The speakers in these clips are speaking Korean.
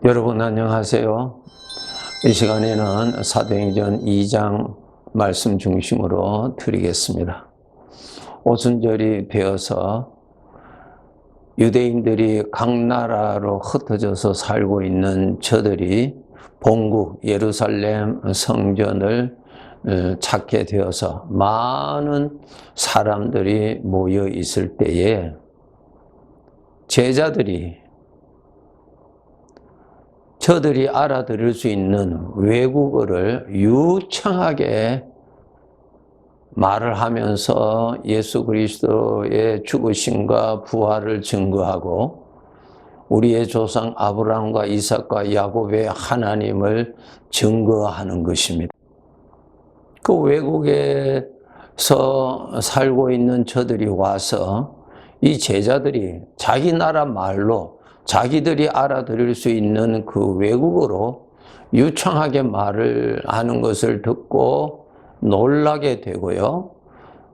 여러분 안녕하세요. 이 시간에는 사도행전 2장 말씀 중심으로 드리겠습니다. 오순절이 되어서 유대인들이 각 나라로 흩어져서 살고 있는 저들이 본국 예루살렘 성전을 찾게 되어서 많은 사람들이 모여 있을 때에 제자들이 저들이 알아들을 수 있는 외국어를 유창하게 말을 하면서 예수 그리스도의 죽으심과 부활을 증거하고 우리의 조상 아브라함과 이삭과 야곱의 하나님을 증거하는 것입니다. 그 외국에서 살고 있는 저들이 와서 이 제자들이 자기 나라 말로 자기들이 알아들을 수 있는 그 외국어로 유창하게 말을 하는 것을 듣고 놀라게 되고요.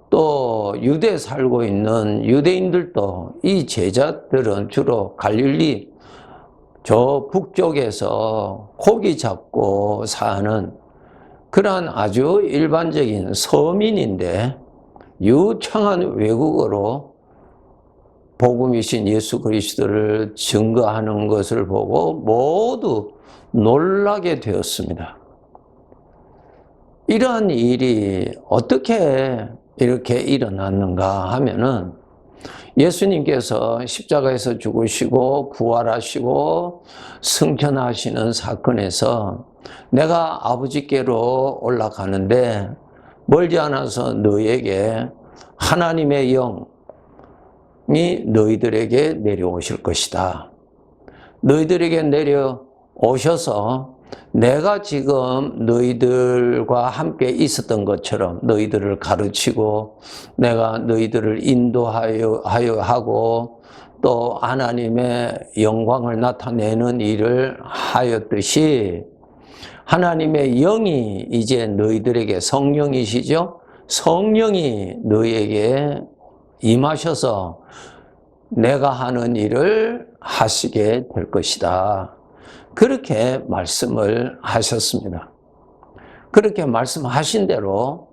또 유대에 살고 있는 유대인들도 이 제자들은 주로 갈릴리 저 북쪽에서 고기 잡고 사는 그러한 아주 일반적인 서민인데 유창한 외국어로 복음이신 예수 그리스도를 증거하는 것을 보고 모두 놀라게 되었습니다. 이러한 일이 어떻게 이렇게 일어났는가 하면은 예수님께서 십자가에서 죽으시고 부활하시고 승천하시는 사건에서 내가 아버지께로 올라가는데 멀지 않아서 너에게 하나님의 영이 너희들에게 내려오실 것이다. 너희들에게 내려오셔서 내가 지금 너희들과 함께 있었던 것처럼 너희들을 가르치고 내가 너희들을 인도하여 하고 또 하나님의 영광을 나타내는 일을 하였듯이 하나님의 영이 이제 너희들에게 성령이시죠? 성령이 너희에게 임하셔서 내가 하는 일을 하시게 될 것이다. 그렇게 말씀을 하셨습니다. 그렇게 말씀하신 대로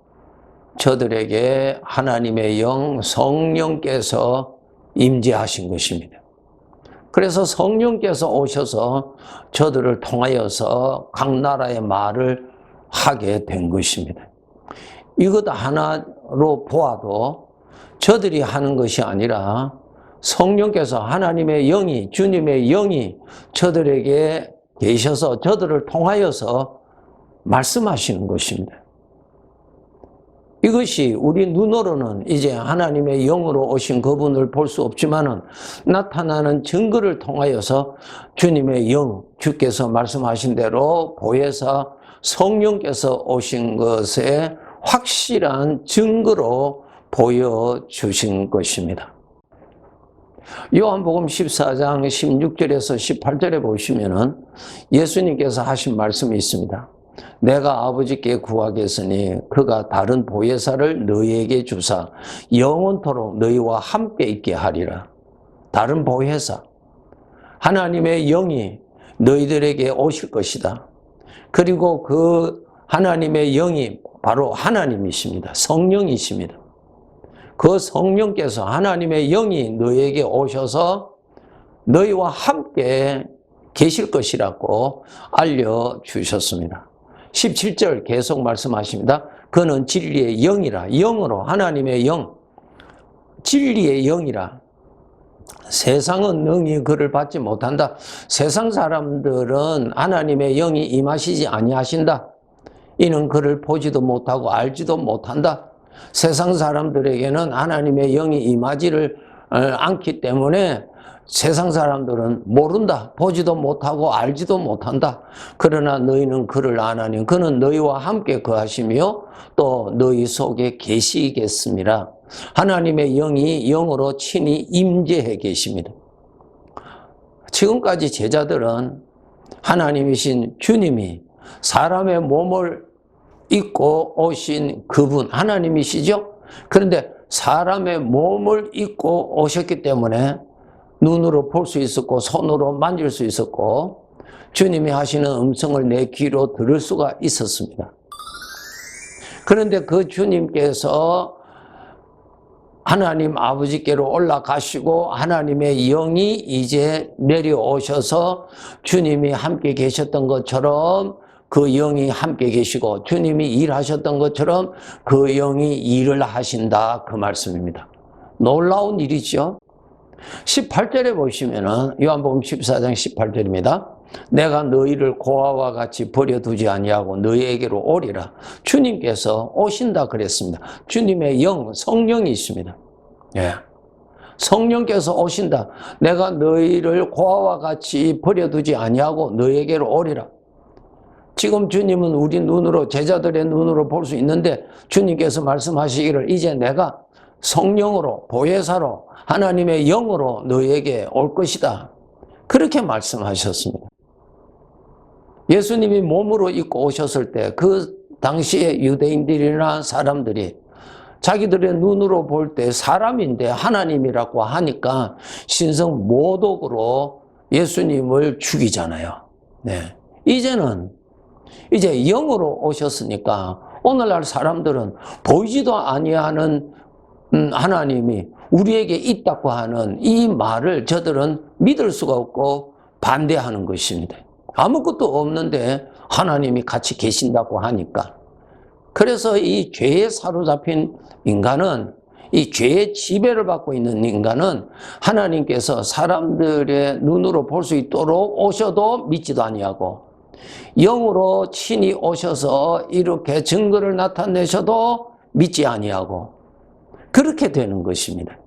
저들에게 하나님의 영 성령께서 임재하신 것입니다. 그래서 성령께서 오셔서 저들을 통하여서 각 나라의 말을 하게 된 것입니다. 이것 하나로 보아도 저들이 하는 것이 아니라 성령께서 하나님의 영이 주님의 영이 저들에게 계셔서 저들을 통하여서 말씀하시는 것입니다. 이것이 우리 눈으로는 이제 하나님의 영으로 오신 그분을 볼 수 없지만은 나타나는 증거를 통하여서 주님의 영, 주께서 말씀하신 대로 보혜사 성령께서 오신 것의 확실한 증거로 보여주신 것입니다. 요한복음 14장 16절에서 18절에 보시면은 예수님께서 하신 말씀이 있습니다. 내가 아버지께 구하겠으니 그가 다른 보혜사를 너희에게 주사 영원토록 너희와 함께 있게 하리라. 다른 보혜사, 하나님의 영이 너희들에게 오실 것이다. 그리고 그 하나님의 영이 바로 하나님이십니다. 성령이십니다. 그 성령께서 하나님의 영이 너희에게 오셔서 너희와 함께 계실 것이라고 알려주셨습니다. 17절 계속 말씀하십니다. 그는 진리의 영이라. 영으로 하나님의 영, 진리의 영이라. 세상은 능히 그를 받지 못한다. 세상 사람들은 하나님의 영이 임하시지 아니하신다. 이는 그를 보지도 못하고 알지도 못한다. 세상 사람들에게는 하나님의 영이 임하지를 않기 때문에 세상 사람들은 모른다. 보지도 못하고 알지도 못한다. 그러나 너희는 그를 아나니 그는 너희와 함께 거하시며 또 너희 속에 계시겠습니다. 하나님의 영이 영으로 친히 임재해 계십니다. 지금까지 제자들은 하나님이신 주님이 사람의 몸을 입고 오신 그분 하나님이시죠. 그런데 사람의 몸을 입고 오셨기 때문에 눈으로 볼 수 있었고 손으로 만질 수 있었고 주님이 하시는 음성을 내 귀로 들을 수가 있었습니다. 그런데 그 주님께서 하나님 아버지께로 올라가시고 하나님의 영이 이제 내려오셔서 주님이 함께 계셨던 것처럼 그 영이 함께 계시고 주님이 일하셨던 것처럼 그 영이 일을 하신다, 그 말씀입니다. 놀라운 일이죠. 18절에 보시면은 요한복음 14장 18절입니다. 내가 너희를 고아와 같이 버려두지 아니하고 너희에게로 오리라. 주님께서 오신다 그랬습니다. 주님의 영, 성령이 있습니다. 예. 성령께서 오신다. 내가 너희를 고아와 같이 버려두지 아니하고 너희에게로 오리라. 지금 주님은 우리 눈으로, 제자들의 눈으로 볼 수 있는데 주님께서 말씀하시기를 이제 내가 성령으로, 보혜사로, 하나님의 영으로 너희에게 올 것이다. 그렇게 말씀하셨습니다. 예수님이 몸으로 입고 오셨을 때 그 당시에 유대인들이나 사람들이 자기들의 눈으로 볼 때 사람인데 하나님이라고 하니까 신성 모독으로 예수님을 죽이잖아요. 네. 이제는 이제 영으로 오셨으니까 오늘날 사람들은 보이지도 아니하는 하나님이 우리에게 있다고 하는 이 말을 저들은 믿을 수가 없고 반대하는 것입니다. 아무것도 없는데 하나님이 같이 계신다고 하니까. 그래서 이 죄에 사로잡힌 인간은, 이 죄의 지배를 받고 있는 인간은 하나님께서 사람들의 눈으로 볼 수 있도록 오셔도 믿지도 아니하고 영으로 친히 오셔서 이렇게 증거를 나타내셔도 믿지 아니하고 그렇게 되는 것입니다.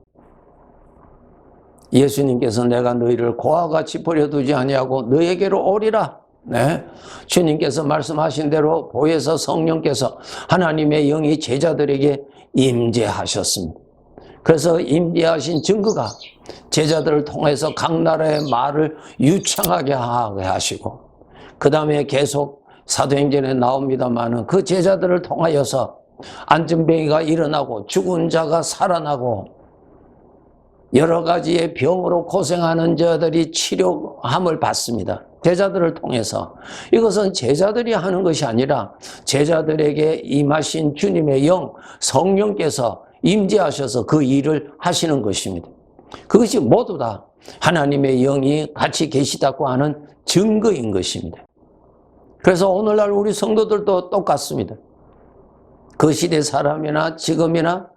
예수님께서 내가 너희를 고아와 같이 버려두지 아니하고 너희에게로 오리라. 네. 주님께서 말씀하신 대로 보혜사 성령께서 하나님의 영이 제자들에게 임재하셨습니다. 그래서 임재하신 증거가 제자들을 통해서 각 나라의 말을 유창하게 하시고 그 다음에 계속 사도행전에 나옵니다마는 그 제자들을 통하여서 안전병이가 일어나고 죽은 자가 살아나고 여러 가지의 병으로 고생하는 자들이 치료함을 받습니다. 제자들을 통해서. 이것은 제자들이 하는 것이 아니라 제자들에게 임하신 주님의 영, 성령께서 임재하셔서 그 일을 하시는 것입니다. 그것이 모두 다 하나님의 영이 같이 계시다고 하는 증거인 것입니다. 그래서 오늘날 우리 성도들도 똑같습니다. 그 시대 사람이나 지금이나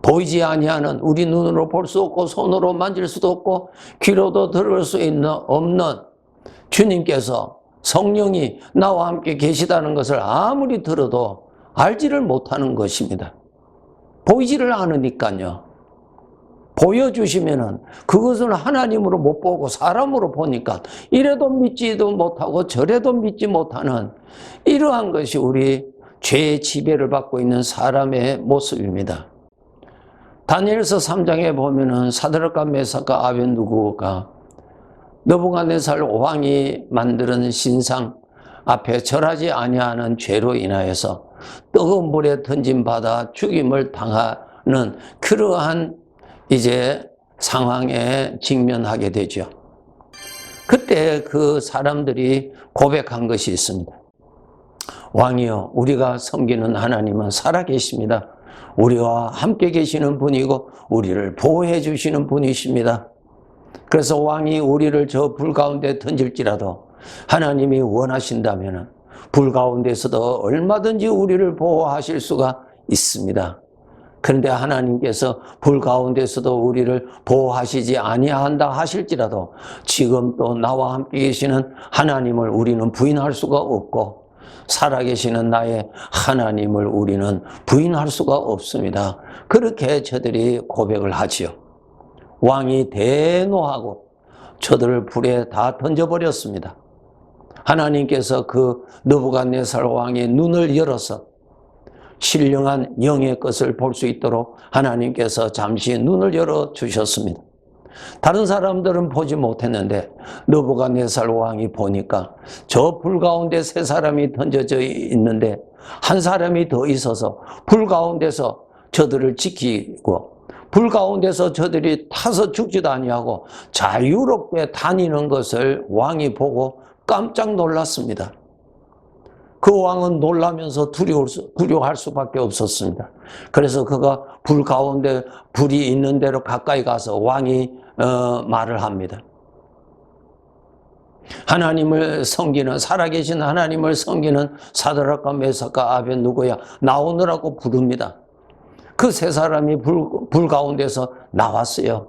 보이지 아니하는, 우리 눈으로 볼 수 없고 손으로 만질 수도 없고 귀로도 들을 수 없는 주님께서, 성령이 나와 함께 계시다는 것을 아무리 들어도 알지를 못하는 것입니다. 보이지를 않으니까요. 보여주시면은 그것을 하나님으로 못 보고 사람으로 보니까 이래도 믿지도 못하고 저래도 믿지 못하는 이러한 것이 우리 죄의 지배를 받고 있는 사람의 모습입니다. 다니엘서 3장에 보면은 사드락과 메삭과 아벤누고가 느부갓네살 왕이 만드는 신상 앞에 절하지 아니하는 죄로 인하여서 뜨거운 물에 던짐받아 죽임을 당하는 그러한 이제 상황에 직면하게 되죠. 그때 그 사람들이 고백한 것이 있습니다. 왕이여, 우리가 섬기는 하나님은 살아계십니다. 우리와 함께 계시는 분이고 우리를 보호해 주시는 분이십니다. 그래서 왕이 우리를 저 불 가운데 던질지라도 하나님이 원하신다면 불 가운데서도 얼마든지 우리를 보호하실 수가 있습니다. 그런데 하나님께서 불 가운데서도 우리를 보호하시지 아니한다 하실지라도 지금 또 나와 함께 계시는 하나님을 우리는 부인할 수가 없고 살아계시는 나의 하나님을 우리는 부인할 수가 없습니다. 그렇게 저들이 고백을 하지요. 왕이 대노하고 저들을 불에 다 던져버렸습니다. 하나님께서 그 느부갓네살 왕의 눈을 열어서 신령한 영의 것을 볼 수 있도록 하나님께서 잠시 눈을 열어주셨습니다. 다른 사람들은 보지 못했는데 느부갓네살 왕이 보니까 저 불 가운데 세 사람이 던져져 있는데 한 사람이 더 있어서 불 가운데서 저들을 지키고 불 가운데서 저들이 타서 죽지도 아니하고 자유롭게 다니는 것을 왕이 보고 깜짝 놀랐습니다. 그 왕은 놀라면서 두려워할 수밖에 없었습니다. 그래서 그가 불 가운데 불이 있는 대로 가까이 가서 왕이 말을 합니다. 하나님을 섬기는, 살아계신 하나님을 섬기는 사드락과 메삭과 아벳느고야, 나오느라고 부릅니다. 그 세 사람이 불 가운데서 나왔어요.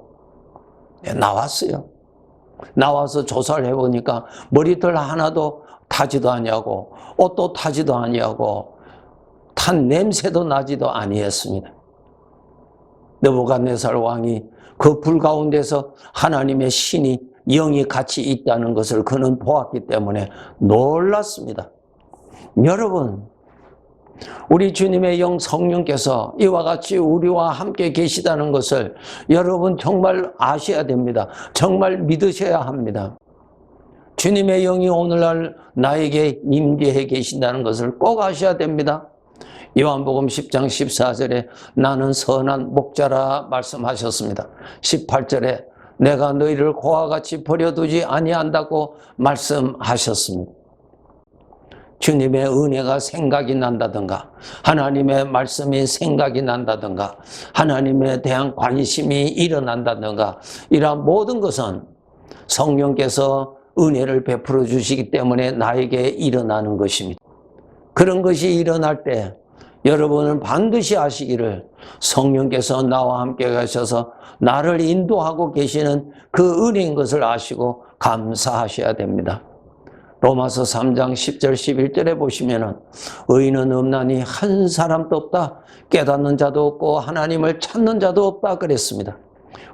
나왔어요. 나와서 조사를 해보니까 머리털 하나도 타지도 아니하고 옷도 타지도 아니하고 탄 냄새도 나지도 아니했습니다. 느부갓네살 왕이 그 불 가운데서 하나님의 신이, 영이 같이 있다는 것을 그는 보았기 때문에 놀랐습니다. 여러분, 우리 주님의 영 성령께서 이와 같이 우리와 함께 계시다는 것을 여러분 정말 아셔야 됩니다. 정말 믿으셔야 합니다. 주님의 영이 오늘날 나에게 임재해 계신다는 것을 꼭 아셔야 됩니다. 요한복음 10장 14절에 나는 선한 목자라 말씀하셨습니다. 18절에 내가 너희를 고와 같이 버려두지 아니한다고 말씀하셨습니다. 주님의 은혜가 생각이 난다든가, 하나님의 말씀이 생각이 난다든가, 하나님에 대한 관심이 일어난다든가, 이러한 모든 것은 성령께서 은혜를 베풀어 주시기 때문에 나에게 일어나는 것입니다. 그런 것이 일어날 때 여러분은 반드시 아시기를, 성령께서 나와 함께 가셔서 나를 인도하고 계시는 그 은혜인 것을 아시고 감사하셔야 됩니다. 로마서 3장 10절 11절에 보시면은 의인은 없나니 한 사람도 없다, 깨닫는 자도 없고 하나님을 찾는 자도 없다 그랬습니다.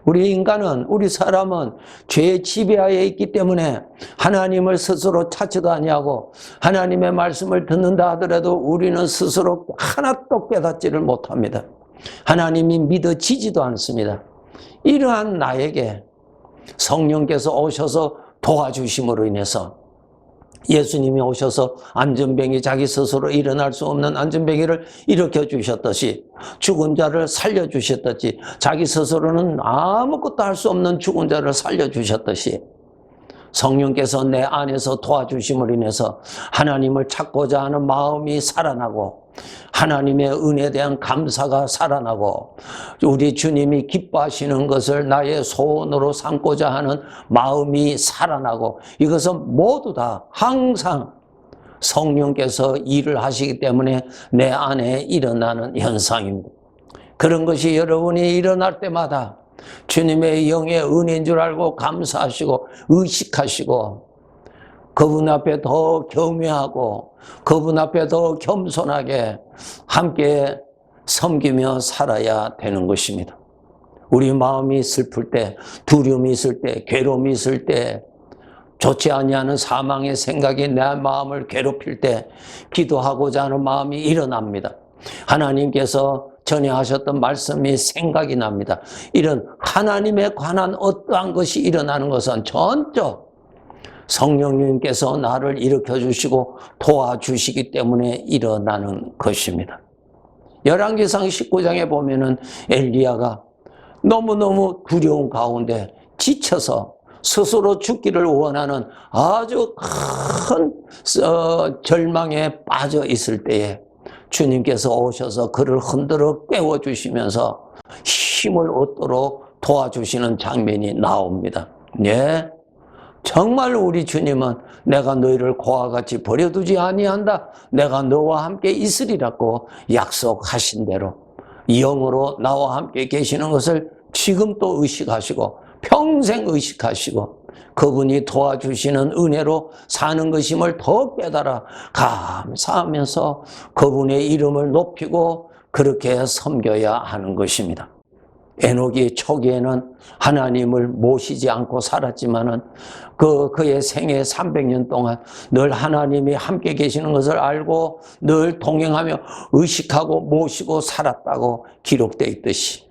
우리 인간은, 우리 사람은 죄의 지배하에 있기 때문에 하나님을 스스로 찾지도 아니하고 하나님의 말씀을 듣는다 하더라도 우리는 스스로 하나도 깨닫지를 못합니다. 하나님이 믿어지지도 않습니다. 이러한 나에게 성령께서 오셔서 도와주심으로 인해서, 예수님이 오셔서 안전병이 자기 스스로 일어날 수 없는 안전병이를 일으켜 주셨듯이, 죽은 자를 살려 주셨듯이, 자기 스스로는 아무것도 할 수 없는 죽은 자를 살려 주셨듯이, 성령께서 내 안에서 도와주심으로 인해서 하나님을 찾고자 하는 마음이 살아나고, 하나님의 은혜에 대한 감사가 살아나고, 우리 주님이 기뻐하시는 것을 나의 소원으로 삼고자 하는 마음이 살아나고, 이것은 모두 다 항상 성령께서 일을 하시기 때문에 내 안에 일어나는 현상입니다. 그런 것이 여러분이 일어날 때마다 주님의 영의 은혜인 줄 알고 감사하시고 의식하시고, 그분 앞에 더 경외하고 그분 앞에 더 겸손하게 함께 섬기며 살아야 되는 것입니다. 우리 마음이 슬플 때, 두려움이 있을 때, 괴로움이 있을 때, 좋지 아니하는 사망의 생각이 내 마음을 괴롭힐 때 기도하고자 하는 마음이 일어납니다. 하나님께서 전에 하셨던 말씀이 생각이 납니다. 이런 하나님에 관한 어떠한 것이 일어나는 것은 전적 성령님께서 나를 일으켜 주시고 도와주시기 때문에 일어나는 것입니다. 열왕기상 19장에 보면은 엘리야가 너무너무 두려운 가운데 지쳐서 스스로 죽기를 원하는 아주 큰 절망에 빠져 있을 때에 주님께서 오셔서 그를 흔들어 깨워주시면서 힘을 얻도록 도와주시는 장면이 나옵니다. 네, 정말 우리 주님은 내가 너희를 고와 같이 버려두지 아니한다, 내가 너와 함께 있으리라고 약속하신 대로 영으로 나와 함께 계시는 것을 지금 또 의식하시고 평생 의식하시고 그분이 도와주시는 은혜로 사는 것임을 더 깨달아 감사하면서 그분의 이름을 높이고 그렇게 섬겨야 하는 것입니다. 에녹이 초기에는 하나님을 모시지 않고 살았지만은 그의 생애 300년 동안 늘 하나님이 함께 계시는 것을 알고 늘 동행하며 의식하고 모시고 살았다고 기록되어 있듯이,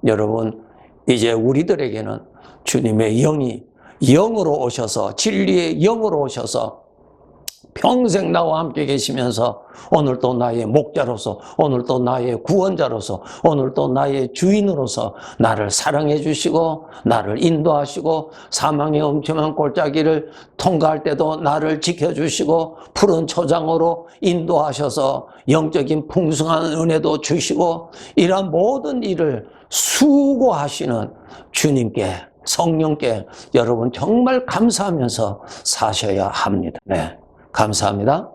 여러분 이제 우리들에게는 주님의 영이 영으로 오셔서, 진리의 영으로 오셔서 평생 나와 함께 계시면서 오늘도 나의 목자로서, 오늘도 나의 구원자로서, 오늘도 나의 주인으로서 나를 사랑해 주시고 나를 인도하시고 사망의 엄청난 골짜기를 통과할 때도 나를 지켜주시고 푸른 초장으로 인도하셔서 영적인 풍성한 은혜도 주시고 이러한 모든 일을 수고하시는 주님께, 성령께 여러분 정말 감사하면서 사셔야 합니다. 네, 감사합니다.